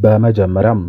በመጀመሪያም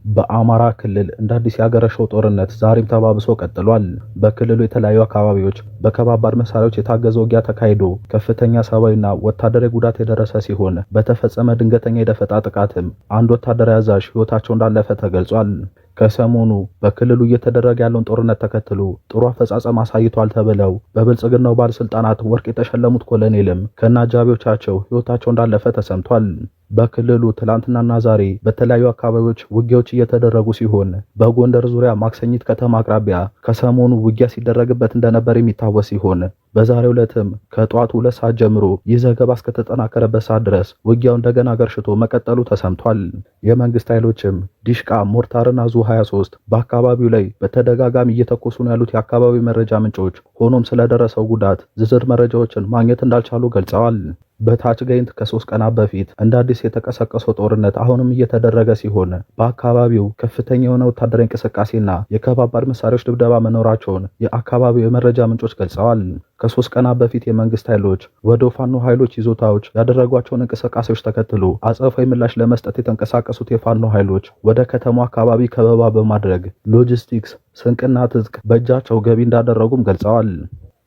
በአማራ ክልል እንደ አዲስ ያገረሸው ጦርነት ዛሬም ተባብሶ ቀጥሏል። በክልሉ የተለያዩ አካባቢዎች በከባድ መሳሪያዎች የታገዘ ውጊያ ተካሂዶ ከፍተኛ ሰብአዊና ወታደራዊ ጉዳት የደረሰ ሲሆን በተፈጸመ ድንገተኛ የደፈጣ ጥቃትም አንድ ወታደራዊ አዛዥ ሕይወታቸው እንዳለፈ ተገልጿል። ከሰሞኑ በክልሉ እየተደረገ ያለውን ጦርነት ተከትሎ ጥሩ አፈጻጸም አሳይቷል ተብለው በብልጽግናው ባለስልጣናት ወርቅ የተሸለሙት ኮሎኔልም ከነአጃቢዎቻቸው ሕይወታቸው እንዳለፈ ተሰምቷል። በክልሉ ትላንትናና ዛሬ በተለያዩ አካባቢዎች ውጊያዎች እየተደረጉ ሲሆን በጎንደር ዙሪያ ማክሰኝት ከተማ አቅራቢያ ከሰሞኑ ውጊያ ሲደረግበት እንደነበር የሚታወስ ሲሆን በዛሬው ዕለትም ከጧቱ 2 ሰዓት ጀምሮ ይህ ዘገባ እስከተጠናከረበት ሰዓት ድረስ ውጊያው እንደገና ገርሽቶ መቀጠሉ ተሰምቷል። የመንግስት ኃይሎችም ዲሽቃ፣ ሞርታርና ዙ 23 በአካባቢው ላይ በተደጋጋሚ እየተኮሱ ነው ያሉት የአካባቢው መረጃ ምንጮች፣ ሆኖም ስለደረሰው ጉዳት ዝርዝር መረጃዎችን ማግኘት እንዳልቻሉ ገልጸዋል። በታች ጋይንት ከ3 ቀናት በፊት እንደ አዲስ የተቀሰቀሰው ጦርነት አሁንም እየተደረገ ሲሆን በአካባቢው ከፍተኛ የሆነ ወታደራዊ እንቅስቃሴና የከባድ መሳሪያዎች ድብደባ መኖራቸውን የአካባቢው የመረጃ ምንጮች ገልጸዋል። ከ3 ቀናት በፊት የመንግስት ኃይሎች ወደ ፋኖ ኃይሎች ይዞታዎች ያደረጓቸውን እንቅስቃሴዎች ተከትሎ አጸፋዊ ምላሽ ለመስጠት የተንቀሳቀሱት የፋኖ ኃይሎች ወደ ከተማው አካባቢ ከበባ በማድረግ ሎጂስቲክስ፣ ስንቅና ትጥቅ በእጃቸው ገቢ እንዳደረጉም ገልጸዋል።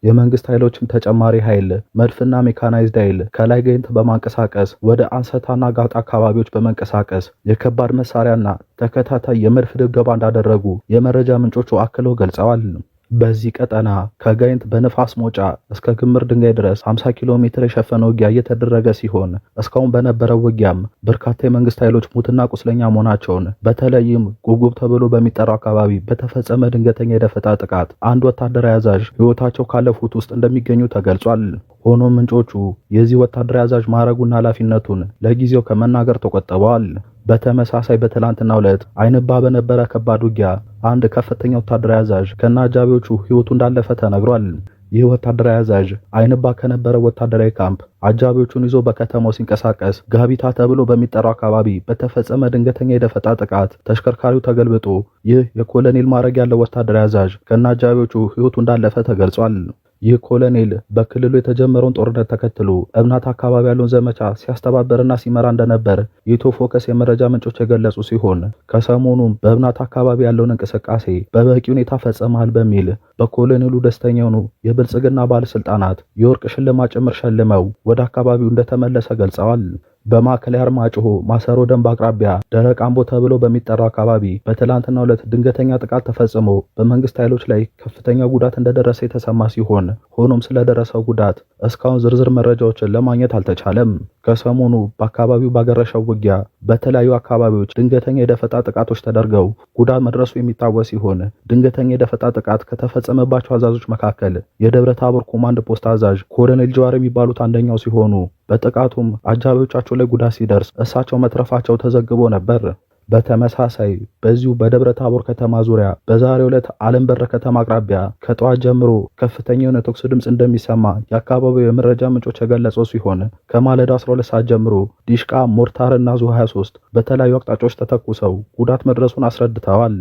የመንግስት ኃይሎችም ተጨማሪ ኃይል መድፍና ሜካናይዝድ ኃይል ከላይ ጋይንት በማንቀሳቀስ ወደ አንሰታና ጋጥ አካባቢዎች በመንቀሳቀስ የከባድ መሳሪያና ተከታታይ የመድፍ ድብደባ እንዳደረጉ የመረጃ ምንጮቹ አክለው ገልጸዋል። በዚህ ቀጠና ከጋይንት በነፋስ መውጫ እስከ ግምር ድንጋይ ድረስ 50 ኪሎ ሜትር የሸፈነ ውጊያ እየተደረገ ሲሆን እስካሁን በነበረው ውጊያም በርካታ የመንግስት ኃይሎች ሙትና ቁስለኛ መሆናቸውን በተለይም ጉጉብ ተብሎ በሚጠራው አካባቢ በተፈጸመ ድንገተኛ የደፈጣ ጥቃት አንድ ወታደራዊ አዛዥ ሕይወታቸው ካለፉት ውስጥ እንደሚገኙ ተገልጿል። ሆኖም ምንጮቹ የዚህ ወታደራዊ አዛዥ ማዕረጉና ኃላፊነቱን ለጊዜው ከመናገር ተቆጥበዋል። በተመሳሳይ በትላንትናው ዕለት አይንባ በነበረ ከባድ ውጊያ አንድ ከፍተኛ ወታደራዊ አዛዥ ከነአጃቢዎቹ ሕይወቱ እንዳለፈ ተነግሯል። ይህ ወታደራዊ አዛዥ አይንባ ከነበረ ወታደራዊ ካምፕ አጃቢዎቹን ይዞ በከተማው ሲንቀሳቀስ ጋቢታ ተብሎ በሚጠራው አካባቢ በተፈጸመ ድንገተኛ የደፈጣ ጥቃት ተሽከርካሪው ተገልብጦ ይህ የኮሎኔል ማዕረግ ያለው ወታደራዊ አዛዥ ከነአጃቢዎቹ ሕይወቱ እንዳለፈ ተገልጿል። ይህ ኮሎኔል በክልሉ የተጀመረውን ጦርነት ተከትሎ እብናት አካባቢ ያለውን ዘመቻ ሲያስተባበርና ሲመራ እንደነበር የኢትዮ ፎከስ የመረጃ ምንጮች የገለጹ ሲሆን ከሰሞኑም በእብናት አካባቢ ያለውን እንቅስቃሴ በበቂ ሁኔታ ፈጽመዋል በሚል በኮሎኔሉ ደስተኛ የሆኑ የብልጽግና ባለስልጣናት የወርቅ ሽልማት ጭምር ሸልመው ወደ አካባቢው እንደተመለሰ ገልጸዋል። በማዕከላዊ አርማጭሆ ማሰሮ ደንብ አቅራቢያ ደረቅ አምቦ ተብሎ በሚጠራው አካባቢ በትላንትናው ዕለት ድንገተኛ ጥቃት ተፈጽሞ በመንግስት ኃይሎች ላይ ከፍተኛ ጉዳት እንደደረሰ የተሰማ ሲሆን ሆኖም ስለደረሰው ጉዳት እስካሁን ዝርዝር መረጃዎችን ለማግኘት አልተቻለም። ከሰሞኑ በአካባቢው ባገረሸው ውጊያ በተለያዩ አካባቢዎች ድንገተኛ የደፈጣ ጥቃቶች ተደርገው ጉዳት መድረሱ የሚታወስ ሲሆን ድንገተኛ የደፈጣ ጥቃት ከተፈጸመባቸው አዛዦች መካከል የደብረ ታቦር ኮማንድ ፖስት አዛዥ ኮሎኔል ጀዋር የሚባሉት አንደኛው ሲሆኑ በጥቃቱም አጃቢዎቻቸው ላይ ጉዳት ሲደርስ እሳቸው መትረፋቸው ተዘግቦ ነበር። በተመሳሳይ በዚሁ በደብረ ታቦር ከተማ ዙሪያ በዛሬው ዕለት አለም በር ከተማ አቅራቢያ ከጠዋት ጀምሮ ከፍተኛ የሆነ ተኩስ ድምፅ እንደሚሰማ የአካባቢው የመረጃ ምንጮች የገለጹ ሲሆን ከማለዳው 12 ሰዓት ጀምሮ ዲሽቃ፣ ሞርታርና ዙ 23 በተለያዩ አቅጣጫዎች ተተኩሰው ጉዳት መድረሱን አስረድተዋል።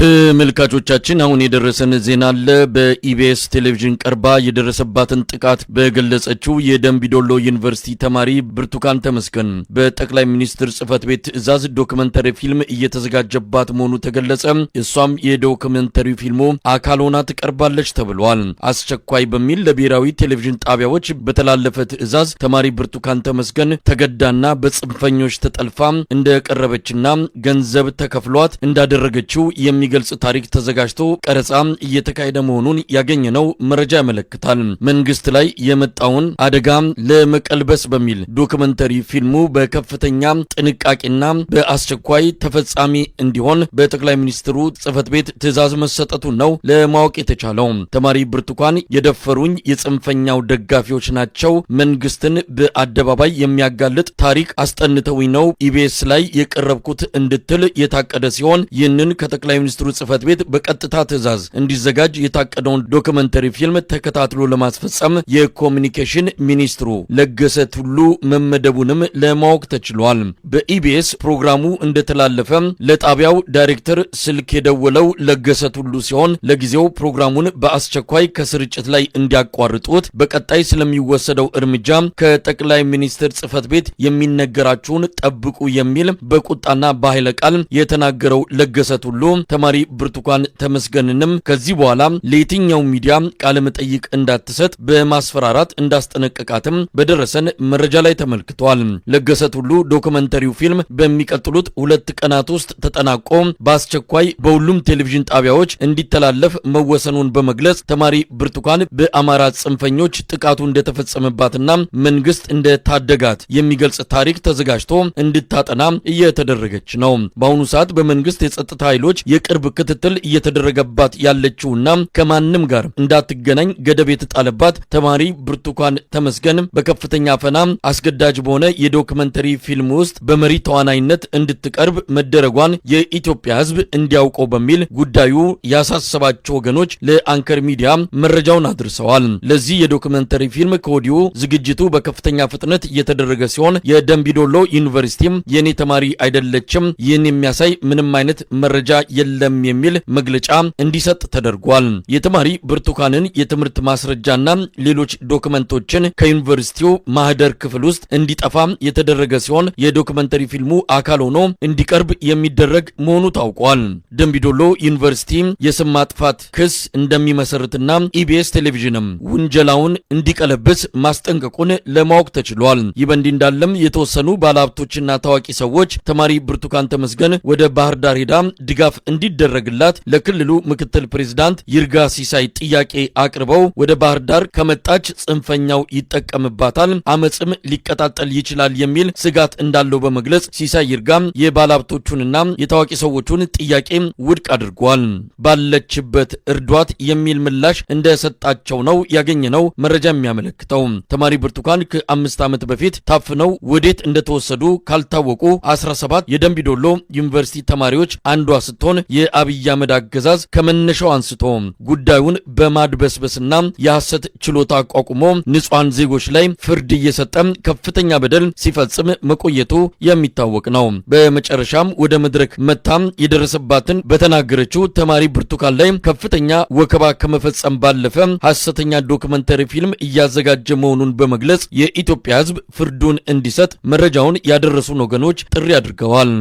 ተመልካቾቻችን አሁን የደረሰን ዜና አለ። በኢቢኤስ ቴሌቪዥን ቀርባ የደረሰባትን ጥቃት በገለጸችው የደምቢዶሎ ዩኒቨርሲቲ ተማሪ ብርቱካን ተመስገን በጠቅላይ ሚኒስትር ጽህፈት ቤት ትዕዛዝ ዶክመንተሪ ፊልም እየተዘጋጀባት መሆኑ ተገለጸ። እሷም የዶክመንተሪ ፊልሙ አካል ሆና ትቀርባለች ተብሏል። አስቸኳይ በሚል ለብሔራዊ ቴሌቪዥን ጣቢያዎች በተላለፈ ትዕዛዝ ተማሪ ብርቱካን ተመስገን ተገዳና በጽንፈኞች ተጠልፋ እንደቀረበችና ገንዘብ ተከፍሏት እንዳደረገችው የሚገልጽ ታሪክ ተዘጋጅቶ ቀረጻ እየተካሄደ መሆኑን ያገኘነው መረጃ ያመለክታል። መንግስት ላይ የመጣውን አደጋ ለመቀልበስ በሚል ዶክመንተሪ ፊልሙ በከፍተኛ ጥንቃቄና በአስቸኳይ ተፈጻሚ እንዲሆን በጠቅላይ ሚኒስትሩ ጽህፈት ቤት ትዕዛዝ መሰጠቱ ነው ለማወቅ የተቻለው። ተማሪ ብርቱካን የደፈሩኝ የጽንፈኛው ደጋፊዎች ናቸው፣ መንግስትን በአደባባይ የሚያጋልጥ ታሪክ አስጠንተውኝ ነው ኢቢኤስ ላይ የቀረብኩት እንድትል የታቀደ ሲሆን ይህንን ከጠቅላይ ሚኒስትሩ ጽህፈት ጽህፈት ቤት በቀጥታ ትዕዛዝ እንዲዘጋጅ የታቀደውን ዶክመንተሪ ፊልም ተከታትሎ ለማስፈጸም የኮሚኒኬሽን ሚኒስትሩ ለገሰ ቱሉ መመደቡንም ለማወቅ ተችሏል። በኢቢኤስ ፕሮግራሙ እንደተላለፈ ለጣቢያው ዳይሬክተር ስልክ የደወለው ለገሰ ቱሉ ሲሆን ለጊዜው ፕሮግራሙን በአስቸኳይ ከስርጭት ላይ እንዲያቋርጡት በቀጣይ ስለሚወሰደው እርምጃ ከጠቅላይ ሚኒስትር ጽህፈት ቤት የሚነገራችሁን ጠብቁ የሚል በቁጣና በኃይለ ቃል የተናገረው ለገሰ ቱሉ ተማሪ ብርቱካን ተመስገንንም ከዚህ በኋላ ለየትኛው ሚዲያ ቃለ መጠይቅ እንዳትሰጥ በማስፈራራት እንዳስጠነቀቃትም በደረሰን መረጃ ላይ ተመልክቷል። ለገሰ ቱሉ ዶክመንተሪው ፊልም በሚቀጥሉት 2 ቀናት ውስጥ ተጠናቆ በአስቸኳይ በሁሉም ቴሌቪዥን ጣቢያዎች እንዲተላለፍ መወሰኑን በመግለጽ ተማሪ ብርቱካን በአማራ ጽንፈኞች ጥቃቱ እንደተፈጸመባትና መንግስት እንደታደጋት የሚገልጽ ታሪክ ተዘጋጅቶ እንድታጠና እየተደረገች ነው። በአሁኑ ሰዓት በመንግስት የጸጥታ ኃይሎች የቅርብ ክትትል እየተደረገባት ያለችውና ከማንም ጋር እንዳትገናኝ ገደብ የተጣለባት ተማሪ ብርቱካን ተመስገን በከፍተኛ አፈና አስገዳጅ በሆነ የዶክመንተሪ ፊልም ውስጥ በመሪ ተዋናይነት እንድትቀርብ መደረጓን የኢትዮጵያ ሕዝብ እንዲያውቀው በሚል ጉዳዩ ያሳሰባቸው ወገኖች ለአንከር ሚዲያ መረጃውን አድርሰዋል። ለዚህ የዶክመንተሪ ፊልም ከወዲሁ ዝግጅቱ በከፍተኛ ፍጥነት እየተደረገ ሲሆን የደምቢዶሎ ዩኒቨርሲቲም የኔ ተማሪ አይደለችም፣ ይህን የሚያሳይ ምንም አይነት መረጃ የለም የሚል መግለጫ እንዲሰጥ ተደርጓል። የተማሪ ብርቱካንን የትምህርት ማስረጃና ሌሎች ዶክመንቶችን ከዩኒቨርሲቲው ማህደር ክፍል ውስጥ እንዲጠፋ የተደረገ ሲሆን የዶክመንተሪ ፊልሙ አካል ሆኖ እንዲቀርብ የሚደረግ መሆኑ ታውቋል። ደምቢዶሎ ዩኒቨርሲቲ የስም ማጥፋት ክስ እንደሚመሰርትና ኢቢኤስ ቴሌቪዥንም ውንጀላውን እንዲቀለብስ ማስጠንቀቁን ለማወቅ ተችሏል። ይህ በእንዲህ እንዳለም የተወሰኑ ባለሀብቶችና ታዋቂ ሰዎች ተማሪ ብርቱካን ተመስገን ወደ ባህር ዳር ሄዳ ድጋፍ እንዲደረግላት ለክልሉ ምክትል ፕሬዝዳንት ይርጋ ሲሳይ ጥያቄ አቅርበው ወደ ባህር ዳር ከመጣች ጽንፈኛው ይጠቀምባታል፣ አመጽም ሊቀጣጠል ይችላል የሚል ስጋት እንዳለው በመግለጽ ሲሳይ ይርጋ የባለሀብቶቹንና የታዋቂ ሰዎቹን ጥያቄ ውድቅ አድርጓል። ባለችበት እርዷት የሚል ምላሽ እንደሰጣቸው ነው ያገኘነው መረጃ የሚያመለክተው። ተማሪ ብርቱካን ከ5 ዓመት በፊት ታፍነው ወዴት እንደተወሰዱ ካልታወቁ 17 የደምቢዶሎ ዩኒቨርሲቲ ተማሪዎች አንዷ ስትሆን የአብይ አህመድ አገዛዝ ከመነሻው አንስቶ ጉዳዩን በማድበስበስና የሐሰት ችሎታ አቋቁሞ ንጹሃን ዜጎች ላይ ፍርድ እየሰጠ ከፍተኛ በደል ሲፈጽም መቆየቱ የሚታወቅ ነው። በመጨረሻም ወደ መድረክ መታም የደረሰባትን በተናገረችው ተማሪ ብርቱካን ላይ ከፍተኛ ወከባ ከመፈጸም ባለፈ ሐሰተኛ ዶክመንተሪ ፊልም እያዘጋጀ መሆኑን በመግለጽ የኢትዮጵያ ሕዝብ ፍርዱን እንዲሰጥ መረጃውን ያደረሱን ወገኖች ጥሪ አድርገዋል።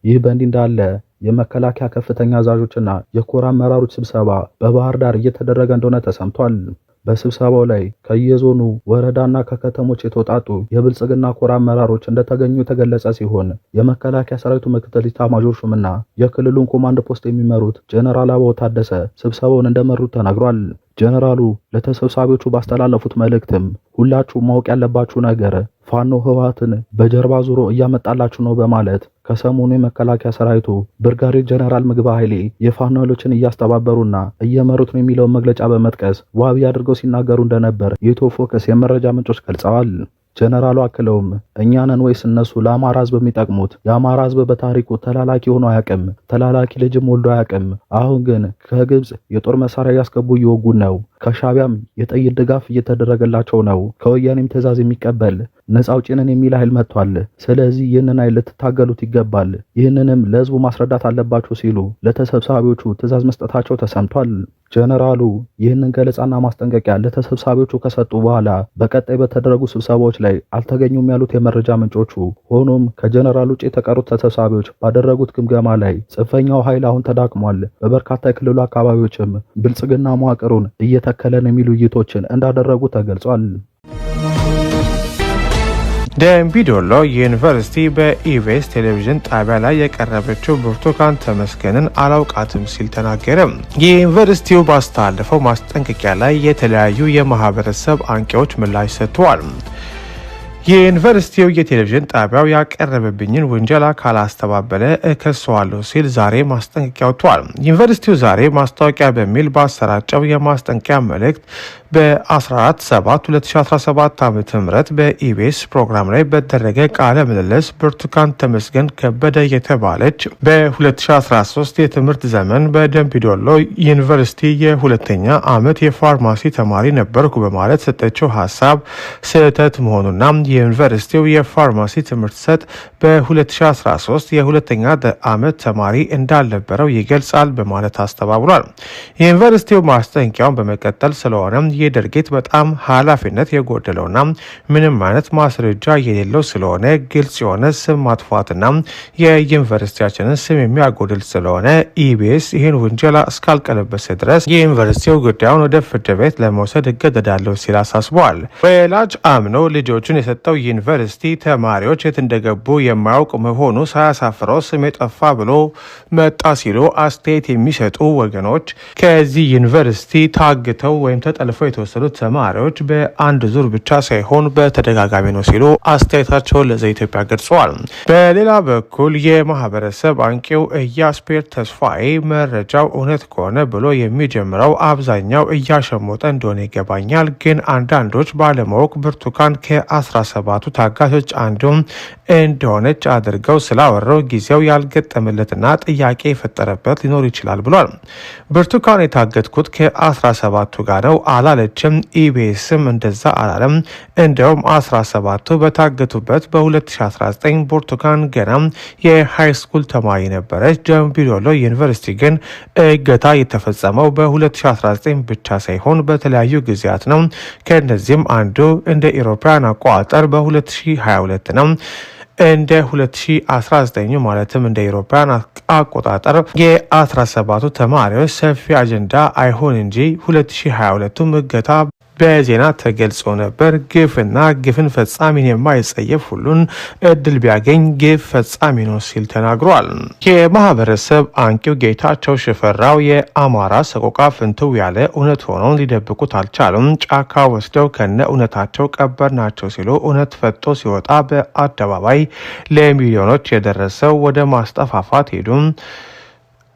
ይህ በእንዲህ እንዳለ የመከላከያ ከፍተኛ አዛዦችና የኮር አመራሮች ስብሰባ በባህር ዳር እየተደረገ እንደሆነ ተሰምቷል። በስብሰባው ላይ ከየዞኑ ወረዳና ከከተሞች የተውጣጡ የብልጽግና ኮር አመራሮች እንደተገኙ የተገለጸ ሲሆን የመከላከያ ሰራዊቱ ምክትል ኢታማዦር ሹምና የክልሉን ኮማንድ ፖስት የሚመሩት ጀነራል አበባው ታደሰ ስብሰባውን እንደመሩት ተናግሯል። ጀነራሉ ለተሰብሳቢዎቹ ባስተላለፉት መልእክትም ሁላችሁ ማወቅ ያለባችሁ ነገር ፋኖ ህወሓትን በጀርባ ዙሮ እያመጣላችሁ ነው በማለት ከሰሞኑ የመከላከያ ሰራዊቱ ብርጋዴር ጀነራል ምግባ ኃይሌ የፋኖ ኃይሎችን እያስተባበሩና እየመሩት ነው የሚለውን መግለጫ በመጥቀስ ዋቢ አድርገው ሲናገሩ እንደነበር የኢትዮ ፎከስ የመረጃ ምንጮች ገልጸዋል። ጀነራሉ አክለውም እኛንን ወይስ እነሱ ለአማራ ህዝብ የሚጠቅሙት? የአማራ ህዝብ በታሪኩ ተላላኪ ሆኖ አያውቅም፣ ተላላኪ ልጅም ወልዶ አያውቅም። አሁን ግን ከግብጽ የጦር መሳሪያ ያስገቡ እየወጉን ነው። ከሻቢያም የጥይት ድጋፍ እየተደረገላቸው ነው። ከወያኔም ትዕዛዝ የሚቀበል ነፃ አውጪ ነን የሚል ኃይል መጥቷል። ስለዚህ ይህንን ኃይል ልትታገሉት ይገባል። ይህንንም ለህዝቡ ማስረዳት አለባችሁ ሲሉ ለተሰብሳቢዎቹ ትዕዛዝ መስጠታቸው ተሰምቷል። ጀነራሉ ይህንን ገለጻና ማስጠንቀቂያ ለተሰብሳቢዎቹ ከሰጡ በኋላ በቀጣይ በተደረጉ ስብሰባዎች ላይ አልተገኙም ያሉት የመረጃ ምንጮቹ፣ ሆኖም ከጀነራል ውጭ የተቀሩት ተሰብሳቢዎች ባደረጉት ግምገማ ላይ ጽንፈኛው ኃይል አሁን ተዳክሟል፣ በበርካታ የክልሉ አካባቢዎችም ብልጽግና መዋቅሩን እየተከለ ነው የሚሉ ውይይቶችን እንዳደረጉ ተገልጿል። ደምቢዶሎ ዩኒቨርሲቲ በኢቢኤስ ቴሌቪዥን ጣቢያ ላይ የቀረበችው ብርቱካን ተመስገንን አላውቃትም ሲል ተናገረ። የዩኒቨርሲቲው ባስተላለፈው ማስጠንቀቂያ ላይ የተለያዩ የማህበረሰብ አንቂዎች ምላሽ ሰጥተዋል። የዩኒቨርሲቲው የቴሌቪዥን ጣቢያው ያቀረበብኝን ውንጀላ ካላስተባበለ እከሰዋለሁ ሲል ዛሬ ማስጠንቀቂያ ወጥቷል። ዩኒቨርሲቲው ዛሬ ማስታወቂያ በሚል ባሰራጨው የማስጠንቀቂያ መልእክት በ14/7/2017 ዓ.ም በኢቢኤስ ፕሮግራም ላይ በተደረገ ቃለ ምልልስ ብርቱካን ተመስገን ከበደ የተባለች በ2013 የትምህርት ዘመን በደምቢዶሎ ዩኒቨርሲቲ የሁለተኛ ዓመት የፋርማሲ ተማሪ ነበርኩ በማለት ሰጠችው ሀሳብ ስህተት መሆኑና የዩኒቨርሲቲው የፋርማሲ ትምህርት ሰጥ በ2013 የሁለተኛ ዓመት ተማሪ እንዳልነበረው ይገልጻል በማለት አስተባብሏል። የዩኒቨርሲቲው ማስጠንቀቂያውን በመቀጠል ስለሆነ የድርጊት በጣም ኃላፊነት የጎደለውና ምንም አይነት ማስረጃ የሌለው ስለሆነ ግልጽ የሆነ ስም ማጥፋትና የዩኒቨርሲቲያችንን ስም የሚያጎድል ስለሆነ ኢቢኤስ ይህን ውንጀላ እስካልቀለበሰ ድረስ የዩኒቨርሲቲው ጉዳዩን ወደ ፍርድ ቤት ለመውሰድ እገደዳለሁ ሲል አሳስበዋል። ወላጅ አምኖ ልጆቹን የሰጠው ዩኒቨርሲቲ ተማሪዎች የት እንደገቡ የማያውቅ መሆኑ ሳያሳፍረው ስም የጠፋ ብሎ መጣ ሲሉ አስተያየት የሚሰጡ ወገኖች ከዚህ ዩኒቨርሲቲ ታግተው ወይም ተጠልፈው የተወሰዱት ተማሪዎች በአንድ ዙር ብቻ ሳይሆን በተደጋጋሚ ነው ሲሉ አስተያየታቸውን ለዘኢትዮጵያ ገልጸዋል። በሌላ በኩል የማህበረሰብ አንቂው ኢያስፔር ተስፋዬ መረጃው እውነት ከሆነ ብሎ የሚጀምረው አብዛኛው እያሸሞጠ እንደሆነ ይገባኛል፣ ግን አንዳንዶች ባለማወቅ ብርቱካን ከ17ቱ ታጋቾች አንዱ እንደሆነች አድርገው ስላወራው ጊዜው ያልገጠመለትና ጥያቄ የፈጠረበት ሊኖር ይችላል ብሏል። ብርቱካን የታገትኩት ከ17ቱ ጋር ነው አላለችም። ኢቢኤስም እንደዛ አላለም። እንደውም 17ቱ በታገቱበት በ2019 ብርቱካን ገና የሃይስኩል ተማሪ ነበረች። ደምቢዶሎ ዩኒቨርሲቲ ግን እገታ የተፈጸመው በ2019 ብቻ ሳይሆን በተለያዩ ጊዜያት ነው። ከእነዚህም አንዱ እንደ ኢሮፓውያን አቆጣጠር በ2022 ነው። እንደ 2019 ማለትም እንደ አውሮፓውያን አቆጣጠር የ17ቱ ተማሪዎች ሰፊ አጀንዳ አይሆን እንጂ 2022 እገታ በዜና ተገልጾ ነበር። ግፍና ግፍን ፈጻሚን የማይጸየፍ ሁሉን እድል ቢያገኝ ግፍ ፈጻሚ ነው ሲል ተናግሯል። የማህበረሰብ አንቂው ጌታቸው ሽፈራው የአማራ ሰቆቃ ፍንትው ያለ እውነት ሆነው ሊደብቁት አልቻሉም። ጫካ ወስደው ከነ እውነታቸው ቀበር ናቸው ሲሉ እውነት ፈጦ ሲወጣ በአደባባይ ለሚሊዮኖች የደረሰው ወደ ማስጠፋፋት ሄዱም።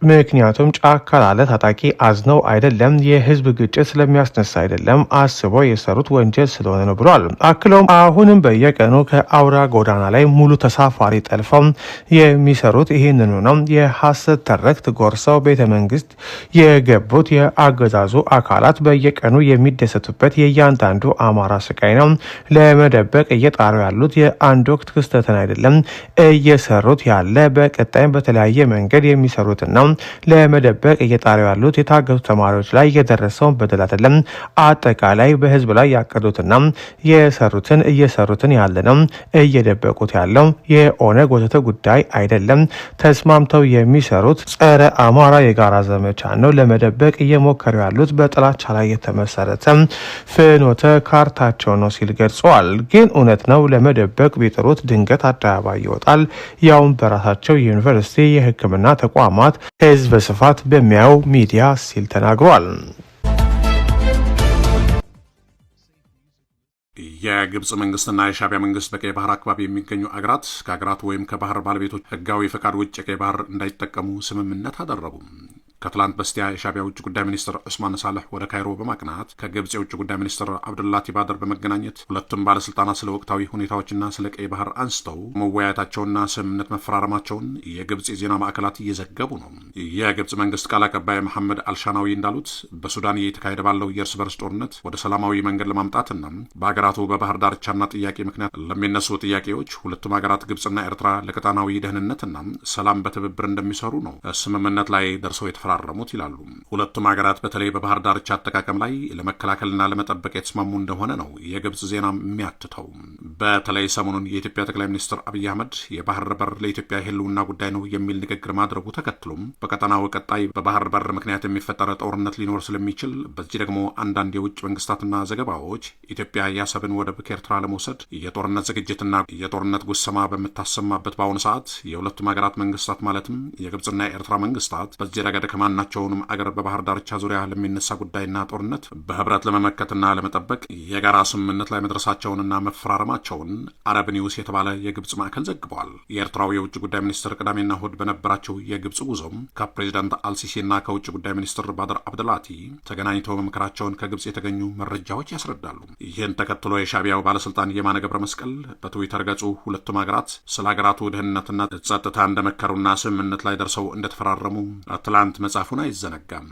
ምክንያቱም ጫካ ላለ ታጣቂ አዝነው አይደለም፣ የህዝብ ግጭት ስለሚያስነሳ አይደለም፣ አስበው የሰሩት ወንጀል ስለሆነ ነው ብሏል። አክለውም አሁንም በየቀኑ ከአውራ ጎዳና ላይ ሙሉ ተሳፋሪ ጠልፈው የሚሰሩት ይህንኑ ነው። የሐሰት ተረክት ጎርሰው ቤተ መንግስት የገቡት የአገዛዙ አካላት በየቀኑ የሚደሰቱበት የእያንዳንዱ አማራ ስቃይ ነው። ለመደበቅ እየጣሩ ያሉት የአንድ ወቅት ክስተትን አይደለም እየሰሩት ያለ በቀጣይም በተለያየ መንገድ የሚሰሩትን ነው። ለመደበቅ እየጣሩ ያሉት የታገቱ ተማሪዎች ላይ የደረሰውን በደል አይደለም፣ አጠቃላይ በህዝብ ላይ ያቀዱትና የሰሩትን እየሰሩትን ያለ ነው። እየደበቁት ያለው የኦነግ ወተተ ጉዳይ አይደለም። ተስማምተው የሚሰሩት ጸረ አማራ የጋራ ዘመቻ ነው። ለመደበቅ እየሞከሩ ያሉት በጥላቻ ላይ የተመሰረተ ፍኖተ ካርታቸው ነው ሲል ገልጸዋል። ግን እውነት ነው፣ ለመደበቅ ቢጥሩት ድንገት አደባባይ ይወጣል። ያውም በራሳቸው ዩኒቨርሲቲ የሕክምና ተቋማት ህዝብ በስፋት በሚያየው ሚዲያ ሲል ተናግሯል። የግብጽ መንግስትና የሻዕቢያ መንግስት በቀይ ባህር አካባቢ የሚገኙ አገራት ከሀገራት ወይም ከባህር ባለቤቶች ህጋዊ ፈቃድ ውጭ የቀይ ባህር እንዳይጠቀሙ ስምምነት አደረጉ። ከትላንት በስቲያ የሻዕቢያ ውጭ ጉዳይ ሚኒስትር ዑስማን ሳልሕ ወደ ካይሮ በማቅናት ከግብጽ የውጭ ጉዳይ ሚኒስትር አብዱላቲ ባድር በመገናኘት ሁለቱም ባለስልጣናት ስለ ወቅታዊ ሁኔታዎችና ስለ ቀይ ባህር አንስተው መወያየታቸውና ስምምነት መፈራረማቸውን የግብጽ የዜና ማዕከላት እየዘገቡ ነው። የግብጽ መንግስት ቃል አቀባይ መሐመድ አልሻናዊ እንዳሉት በሱዳን እየተካሄደ ባለው የእርስ በርስ ጦርነት ወደ ሰላማዊ መንገድ ለማምጣትና በሀገራቱ በባህር ዳርቻና ጥያቄ ምክንያት ለሚነሱ ጥያቄዎች ሁለቱም ሀገራት ግብጽና ኤርትራ ለቀጣናዊ ደህንነትና ሰላም በትብብር እንደሚሰሩ ነው ስምምነት ላይ ደርሰው የተፈራረሙት ይላሉ። ሁለቱም ሀገራት በተለይ በባህር ዳርቻ አጠቃቀም ላይ ለመከላከልና ለመጠበቅ የተስማሙ እንደሆነ ነው የግብጽ ዜና የሚያትተው። በተለይ ሰሞኑን የኢትዮጵያ ጠቅላይ ሚኒስትር አብይ አህመድ የባህር በር ለኢትዮጵያ የህልውና ጉዳይ ነው የሚል ንግግር ማድረጉ ተከትሎም በቀጠናው ቀጣይ በባህር በር ምክንያት የሚፈጠረ ጦርነት ሊኖር ስለሚችል በዚህ ደግሞ አንዳንድ የውጭ መንግስታትና ዘገባዎች ኢትዮጵያ የአሰብን ወደብ ከኤርትራ ለመውሰድ የጦርነት ዝግጅትና የጦርነት ጉሰማ በምታሰማበት በአሁኑ ሰዓት የሁለቱም ሀገራት መንግስታት ማለትም የግብጽና የኤርትራ መንግስታት በዚህ ረገድ ከማናቸውንም አገር በባህር ዳርቻ ዙሪያ ለሚነሳ ጉዳይና ጦርነት በህብረት ለመመከትና ለመጠበቅ የጋራ ስምምነት ላይ መድረሳቸውንና መፈራረማቸውን አረብ ኒውስ የተባለ የግብጽ ማዕከል ዘግቧል። የኤርትራው የውጭ ጉዳይ ሚኒስትር ቅዳሜና እሁድ በነበራቸው የግብጽ ጉዞም ከፕሬዚዳንት አልሲሲና ከውጭ ጉዳይ ሚኒስትር ባድር አብደላቲ ተገናኝተው መምከራቸውን ከግብጽ የተገኙ መረጃዎች ያስረዳሉ። ይህን ተከትሎ የሻዕቢያው ባለስልጣን የማነ ገብረ መስቀል በትዊተር ገጹ ሁለቱም ሀገራት ስለ ሀገራቱ ደህንነትና ጸጥታ እንደመከሩና ስምምነት ላይ ደርሰው እንደተፈራረሙ ትላንት መጻፉን አይዘነጋም።